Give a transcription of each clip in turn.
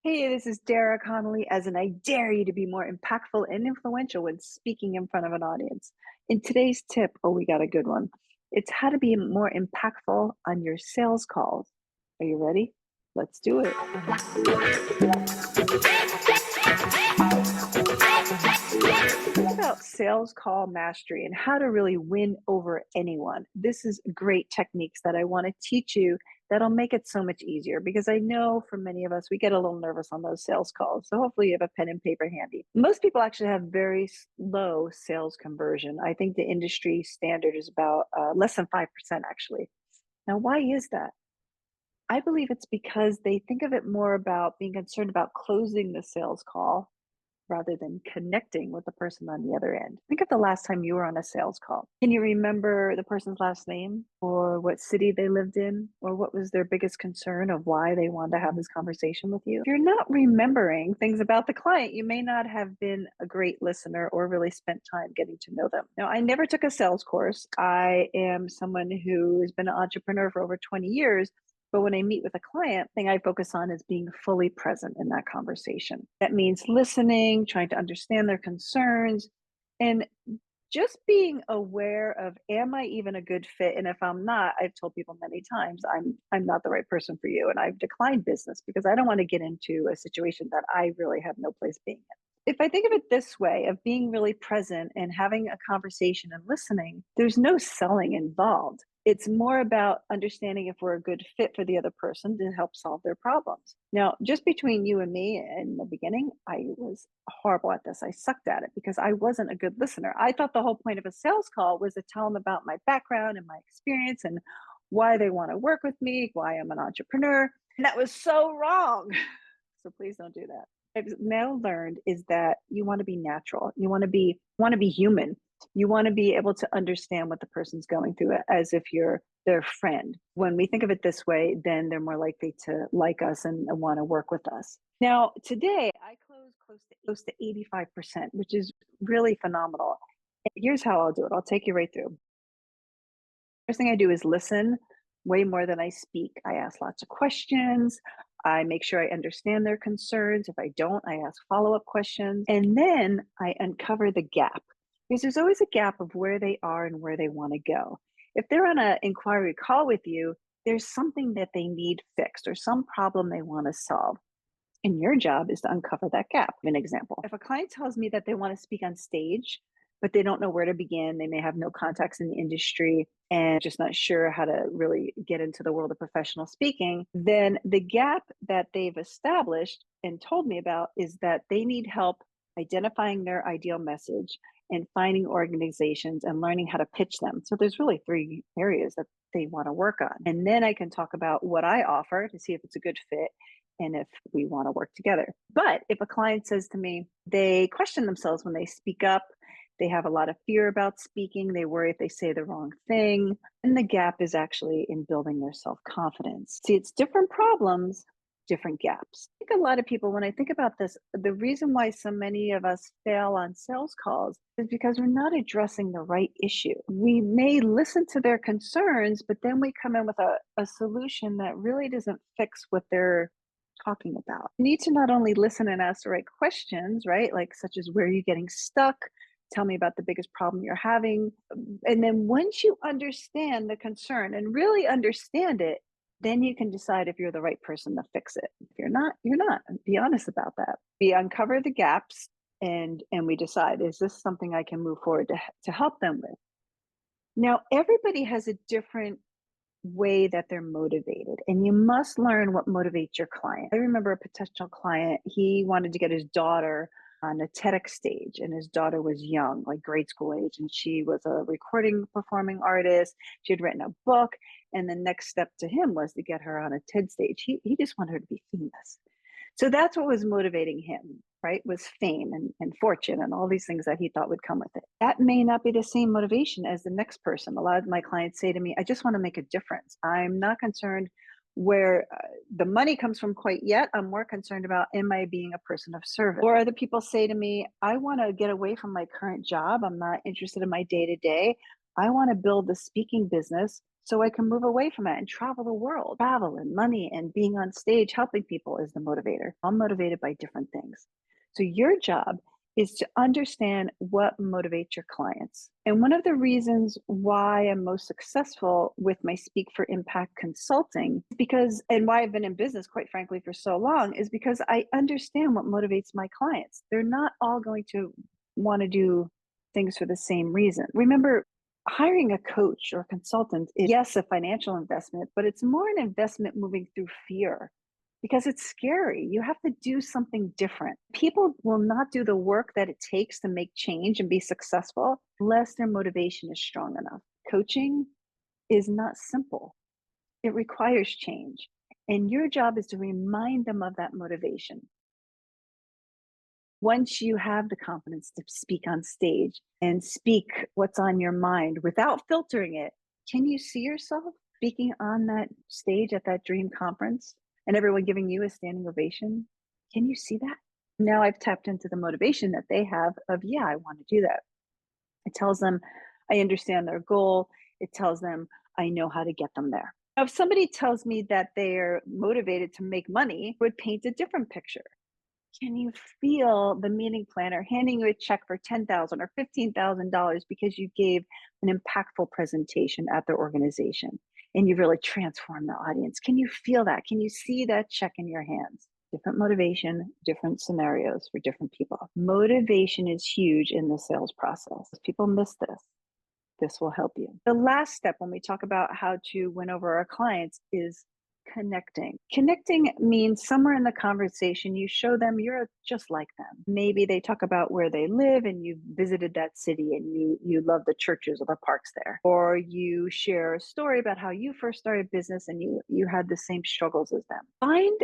Hey, this is Dara Connolly, as in I dare you to be more impactful and influential when speaking in front of an audience. In today's tip, oh, we got a good one. It's how to be more impactful on your sales calls. Are you ready? Let's do it. Think about sales call mastery and how to really win over anyone. This is great techniques that I want to teach you that'll make it so much easier because I know for many of us, we get a little nervous on those sales calls. So hopefully you have a pen and paper handy. Most people actually have very low sales conversion. I think the industry standard is about less than 5% actually. Now, why is that? I believe it's because they think of it more about being concerned about closing the sales call rather than connecting with the person on the other end. Think of the last time you were on a sales call. Can you remember the person's last name or what city they lived in or what was their biggest concern of why they wanted to have this conversation with you? If you're not remembering things about the client, you may not have been a great listener or really spent time getting to know them. Now, I never took a sales course. I am someone who has been an entrepreneur for over 20 years. But when I meet with a client, the thing I focus on is being fully present in that conversation. That means listening, trying to understand their concerns, and just being aware of, am I even a good fit? And if I'm not, I've told people many times, I'm not the right person for you. And I've declined business because I don't want to get into a situation that I really have no place being in. If I think of it this way, of being really present and having a conversation and listening, there's no selling involved. It's more about understanding if we're a good fit for the other person to help solve their problems. Now, just between you and me in the beginning, I was horrible at this. I sucked at it because I wasn't a good listener. I thought the whole point of a sales call was to tell them about my background and my experience and why they want to work with me, why I'm an entrepreneur. And that was so wrong. So please don't do that. I've now learned is that you want to be natural. You want to be human. You want to be able to understand what the person's going through as if you're their friend. When we think of it this way, then they're more likely to like us and want to work with us. Now, today I close close to 85%, which is really phenomenal. And here's how I'll do it. I'll take you right through. First thing I do is listen way more than I speak. I ask lots of questions. I make sure I understand their concerns. If I don't, I ask follow-up questions. And then I uncover the gap because there's always a gap of where they are and where they want to go. If they're on an inquiry call with you, there's something that they need fixed or some problem they want to solve. And your job is to uncover that gap. An example, if a client tells me that they want to speak on stage, but they don't know where to begin, they may have no contacts in the industry and just not sure how to really get into the world of professional speaking, then the gap that they've established and told me about is that they need help identifying their ideal message and finding organizations and learning how to pitch them. So there's really three areas that they want to work on. And then I can talk about what I offer to see if it's a good fit and if we want to work together. But if a client says to me, they question themselves when they speak up, they have a lot of fear about speaking, they worry if they say the wrong thing, and the gap is actually in building their self confidence. See, it's different problems, different gaps. I think a lot of people, when I think about this, the reason why so many of us fail on sales calls is because we're not addressing the right issue. We may listen to their concerns, but then we come in with a solution that really doesn't fix what they're talking about. You need to not only listen and ask the right questions, right? Like, such as where are you getting stuck? Tell me about the biggest problem you're having. And then once you understand the concern and really understand it, then you can decide if you're the right person to fix it. If you're not, you're not. Be honest about that. We uncover the gaps and we decide, is this something I can move forward to help them with? Now, everybody has a different way that they're motivated, and you must learn what motivates your client. I remember a potential client, he wanted to get his daughter on a TEDx stage, and his daughter was young, like grade school age, and she was a recording performing artist. She had written a book, and the next step to him was to get her on a TED stage. He just wanted her to be famous. So that's what was motivating him, right? Was fame and fortune and all these things that he thought would come with it. That may not be the same motivation as the next person. A lot of my clients say to me, I just want to make a difference. I'm not concerned where the money comes from quite yet. I'm more concerned about, am I being a person of service? Or other people say to me, I want to get away from my current job. I'm not interested in my day to day. I want to build a speaking business So I can move away from it and travel the world. Travel and money and being on stage helping people is the motivator. I'm motivated by different things. So your job is to understand what motivates your clients. And one of the reasons why I'm most successful with my Speak for Impact consulting, because, and why I've been in business, quite frankly, for so long, is because I understand what motivates my clients. They're not all going to want to do things for the same reason. Remember, hiring a coach or consultant is, yes, a financial investment, but it's more an investment moving through fear because it's scary. You have to do something different. People will not do the work that it takes to make change and be successful unless their motivation is strong enough. Coaching is not simple, it requires change. And your job is to remind them of that motivation. Once you have the confidence to speak on stage and speak what's on your mind without filtering it, can you see yourself speaking on that stage at that dream conference and everyone giving you a standing ovation? Can you see that? Now I've tapped into the motivation that they have of, yeah, I want to do that. It tells them I understand their goal. It tells them I know how to get them there. Now, if somebody tells me that they're motivated to make money, it would paint a different picture. Can you feel the meeting planner handing you a check for $10,000 or $15,000 because you gave an impactful presentation at their organization and you really transformed the audience? Can you feel that? Can you see that check in your hands? Different motivation, different scenarios for different people. Motivation is huge in the sales process. People miss this. This will help you. The last step when we talk about how to win over our clients is connecting. Connecting means somewhere in the conversation, you show them you're just like them. Maybe they talk about where they live and you visited that city and you love the churches or the parks there. Or you share a story about how you first started business and you had the same struggles as them. Find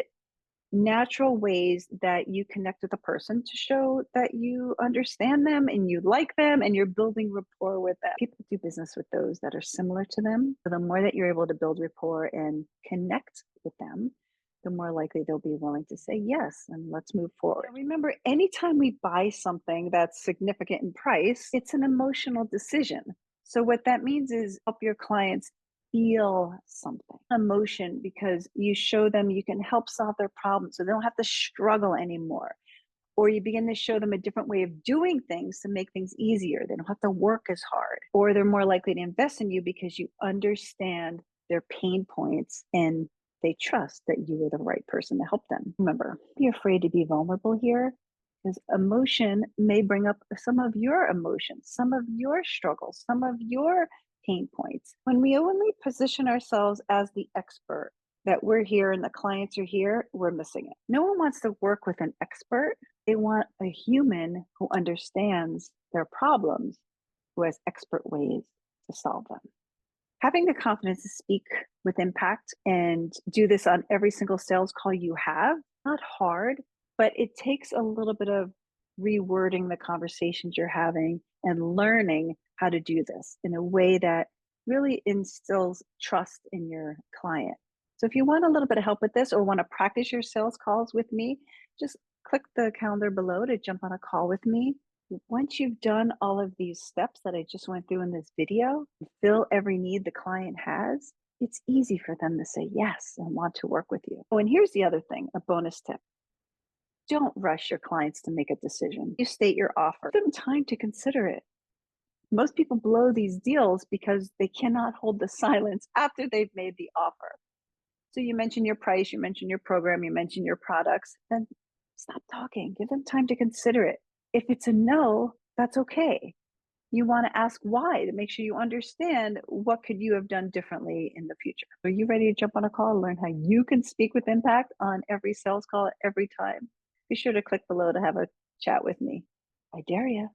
natural ways that you connect with a person to show that you understand them and you like them and you're building rapport with them. People do business with those that are similar to them. So the more that you're able to build rapport and connect with them, the more likely they'll be willing to say yes and let's move forward. And remember, anytime we buy something that's significant in price, it's an emotional decision. So what that means is help your clients feel something, emotion, because you show them you can help solve their problems so they don't have to struggle anymore. Or you begin to show them a different way of doing things to make things easier. They don't have to work as hard. Or they're more likely to invest in you because you understand their pain points and they trust that you are the right person to help them. Remember, be afraid to be vulnerable here because emotion may bring up some of your emotions, some of your struggles, some of your pain points. When we only position ourselves as the expert, that we're here and the clients are here, we're missing it. No one wants to work with an expert. They want a human who understands their problems, who has expert ways to solve them. Having the confidence to speak with impact and do this on every single sales call you have, not hard, but it takes a little bit of rewording the conversations you're having and learning how to do this in a way that really instills trust in your client. So if you want a little bit of help with this or want to practice your sales calls with me, just click the calendar below to jump on a call with me. Once you've done all of these steps that I just went through in this video, fill every need the client has, it's easy for them to say yes and want to work with you. Oh, and here's the other thing, a bonus tip. Don't rush your clients to make a decision. You state your offer. Give them time to consider it. Most people blow these deals because they cannot hold the silence after they've made the offer. So you mention your price, you mention your program, you mention your products, then stop talking. Give them time to consider it. If it's a no, that's okay. You want to ask why to make sure you understand what could you have done differently in the future. Are you ready to jump on a call and learn how you can speak with impact on every sales call every time? Be sure to click below to have a chat with me. I dare you.